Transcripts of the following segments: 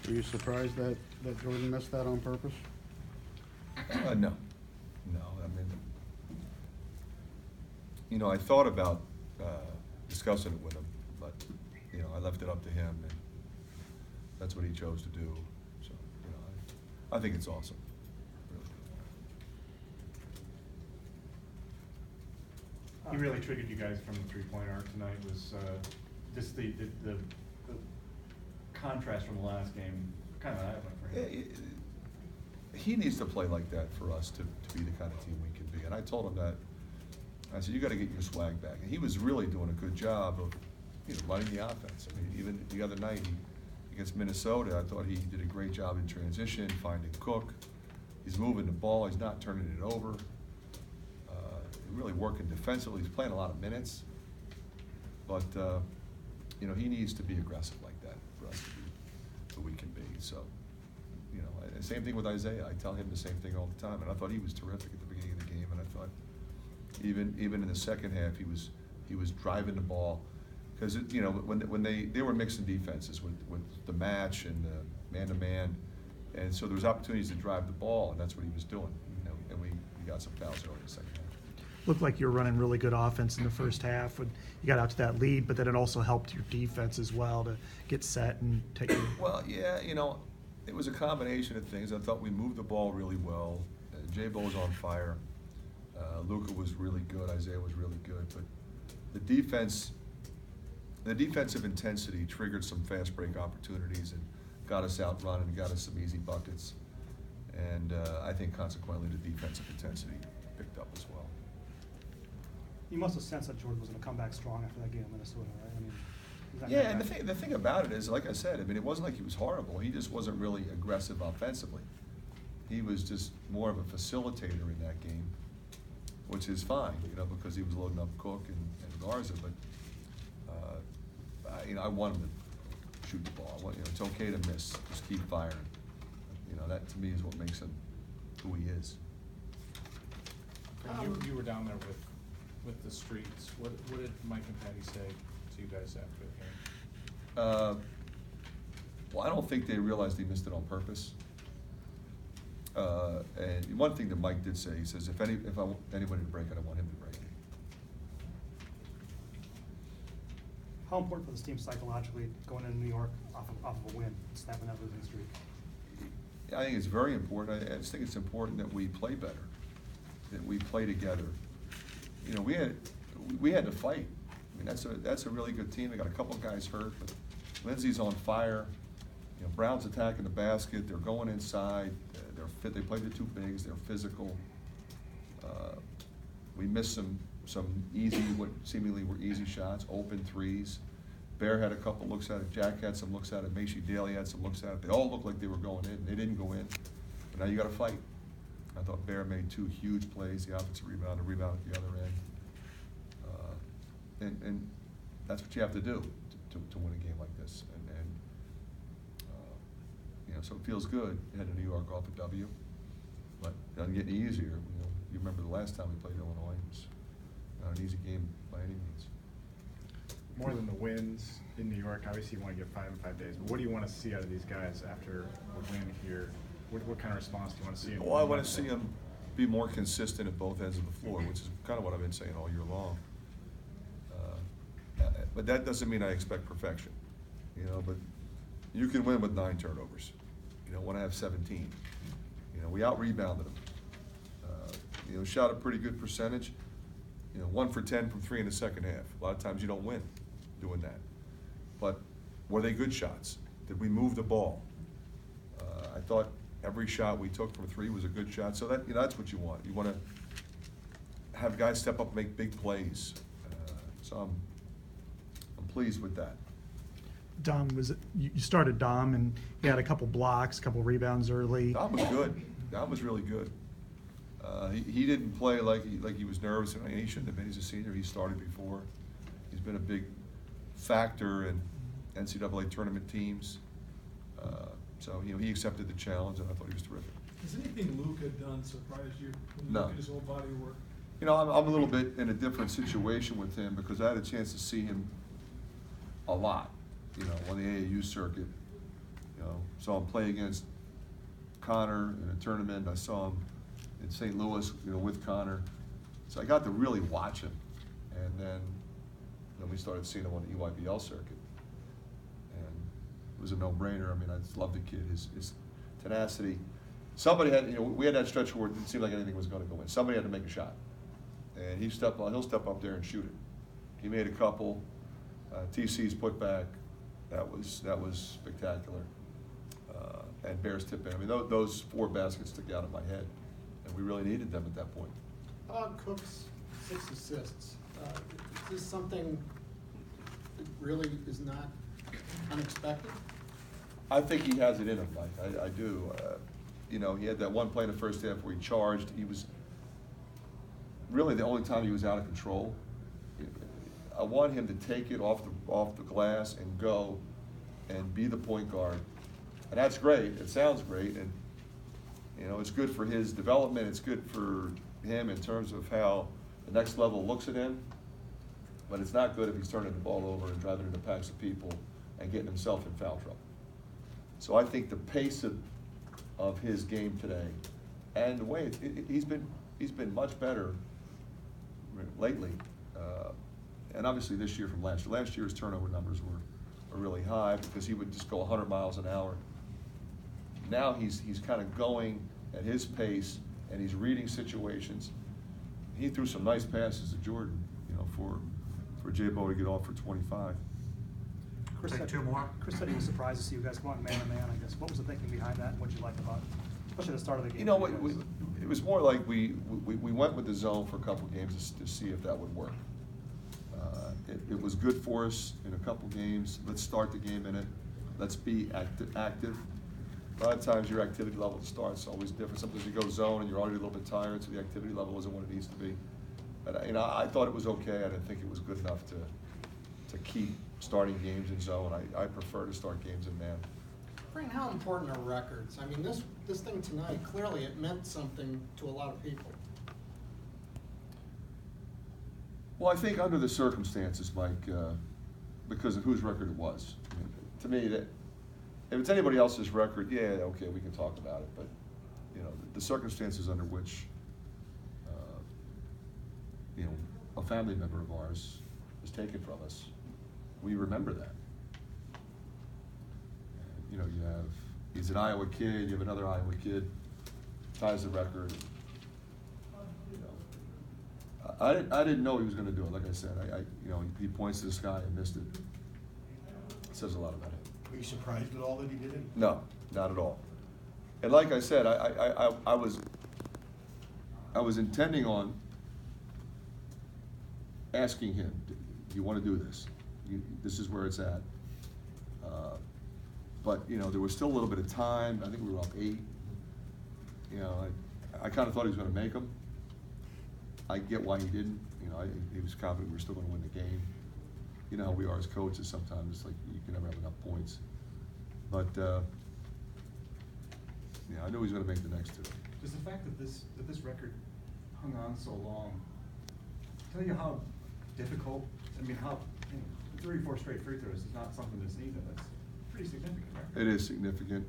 Were you surprised that Jordan missed that on purpose? No. I mean, I thought about discussing it with him, but I left it up to him, and that's what he chose to do. So I think it's awesome. He really triggered you guys from the three-point arc tonight. Was just the contrast from the last game kind of eye-opening for him? He needs to play like that for us to be the kind of team we can be. And I told him that. I said, you got to get your swag back. And he was really doing a good job of running the offense. I mean, even the other night against Minnesota, I thought he did a great job in transition, finding Cook. He's moving the ball. He's not turning it over. Really working defensively. He's playing a lot of minutes. But, he needs to be aggressive like that for us to be who we can be. So, same thing with Isaiah. I tell him the same thing all the time. And I thought he was terrific at the beginning of the game. And I thought even in the second half, he was driving the ball. Because, when they were mixing defenses with the match and the man-to-man. And so there was opportunities to drive the ball, and that's what he was doing. And we got some fouls early in the second half. Looked like you were running really good offense in the first half when you got out to that lead, but then it also helped your defense as well to get set and take it. Well, yeah, it was a combination of things. I thought we moved the ball really well. J-Bo was on fire. Luka was really good. Isaiah was really good. But the defensive intensity triggered some fast break opportunities and got us out running, got us some easy buckets. And I think consequently the defensive intensity picked up as well. You must have sensed that Jordan was going to come back strong after that game in Minnesota, right? I mean, yeah, and the thing about it is, like I said, I mean, it wasn't like he was horrible. He just wasn't really aggressive offensively. He was just more of a facilitator in that game, which is fine, because he was loading up Cook and Garza. But I want him to shoot the ball. It's okay to miss. Just keep firing. That to me is what makes him who he is. You were down there with the streets. What did Mike and Patty say to you guys after the game? Well, I don't think they realized he missed it on purpose. And one thing that Mike did say, he says, if I want anybody to break it, I want him to break it. how important for this team psychologically going into New York off of a win, snapping that losing streak? I think it's very important. I just think it's important that we play better, that we play together. We had to fight. I mean, that's a really good team. They got a couple of guys hurt, but Lindsey's on fire. Brown's attacking the basket. They're going inside. They're fit. They play the two bigs. They're physical. We missed some easy, what seemingly were easy shots, open threes. Bear had a couple looks at it. Jack had some looks at it. Macy Daly had some looks at it. They all looked like they were going in. They didn't go in. But now you got to fight. I thought Bear made two huge plays, the offensive rebound, the rebound at the other end. And that's what you have to do to win a game like this. So it feels good heading to New York off a W, but it doesn't get any easier. You remember the last time we played Illinois, it was not an easy game by any means. More than the wins in New York, obviously you want to get 5 in 5 days, but what do you want to see out of these guys after a win here? What kind of response do you want to see? Well, I want to see them be more consistent at both ends of the floor, which is kind of what I've been saying all year long. But that doesn't mean I expect perfection, but you can win with 9 turnovers. You don't want to have 17. We out-rebounded them. Shot a pretty good percentage. 1 for 10 from 3 in the second half. A lot of times you don't win doing that. But were they good shots? Did we move the ball? I thought every shot we took from 3 was a good shot. So that's what you want. You want to have guys step up and make big plays. So I'm pleased with that. Dom, you started Dom, and he had a couple blocks, a couple rebounds early. Dom was good. Dom was really good. He didn't play like he was nervous, and he shouldn't have been. He's a senior. He started before. He's been a big factor in NCAA tournament teams. So he accepted the challenge, and I thought he was terrific. Has anything Luke had done surprised you when you No. look at his whole body of work? I'm a little bit in a different situation with him because I had a chance to see him a lot, on the AAU circuit. You know, saw him play against Connor in a tournament. I saw him in St. Louis, you know, with Connor. So I got to really watch him. And then we started seeing him on the EYBL circuit. And it was a no-brainer. I mean, I just loved the kid, his tenacity. Somebody had, you know, we had that stretch where it didn't seem like anything was going to go in. Somebody had to make a shot. And he'll step up there and shoot it. He made a couple. TC's put back, that was spectacular. And Bears tip in. I mean, those 4 baskets stuck out in my head, and we really needed them at that point. Cook's 6 assists. Is this something that really is not unexpected? I think he has it in him, Mike. I do. You know, he had that one play in the first half where he charged. He was really the only time he was out of control. I want him to take it off the glass and go and be the point guard. And that's great. It sounds great. And, you know, it's good for his development. It's good for him in terms of how the next level looks at him. But it's not good if he's turning the ball over and driving into packs of people and getting himself in foul trouble. So I think the pace of his game today and the way he's been much better lately. And obviously this year from last year. Last year's turnover numbers were really high because he would just go 100 miles an hour. Now he's kind of going at his pace and he's reading situations. He threw some nice passes to Jordan, you know, for J-Bo to get off for 25. Chris Take said, 2 more. Chris said he was surprised to see you guys come out man-to-man, I guess. What was the thinking behind that, and what you liked about it? Especially at the start of the game. You know, for you guys. it was more like we went with the zone for a couple games to see if that would work. It was good for us in a couple games. Let's start the game in it. Let's be active. A lot of times your activity level to start is always different. Sometimes you go zone and you're already a little bit tired, so the activity level isn't what it needs to be. But you know, I thought it was okay. I didn't think it was good enough to keep starting games in zone. I prefer to start games in man. Fran, how important are records? I mean, this thing tonight, clearly it meant something to a lot of people. Well, I think under the circumstances, Mike, because of whose record it was. I mean, to me, that if it's anybody else's record, yeah, okay, we can talk about it. But you know, the circumstances under which you know, a family member of ours was taken from us, we remember that. And, you know, he's an Iowa kid. You have another Iowa kid, ties the record. You know, I didn't know he was going to do it. Like I said, you know, he points to the sky and missed it. It says a lot about him. Were you surprised at all that he did it? No, not at all. And like I said, I was intending on asking him, do you want to do this? This is where it's at. But, you know, there was still a little bit of time. I think we were up 8. You know, I kind of thought he was going to make them. I get why he didn't. You know, he was confident we were still going to win the game. You know how we are as coaches sometimes. It's like you can never have enough points. But, yeah, I knew he was going to make the next 2. Does the fact that this record hung on so long tell you how difficult, I mean, how, you know, 34 straight free throws is not something that's needed. That's pretty significant, right? It is significant.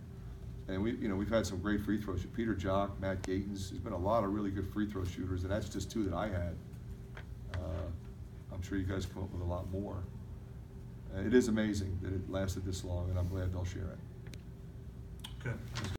And we've had some great free throws. Peter Jock, Matt Gatens, there's been a lot of really good free throw shooters, and that's just 2 that I had. I'm sure you guys come up with a lot more. It is amazing that it lasted this long, and I'm glad they'll share it. Good.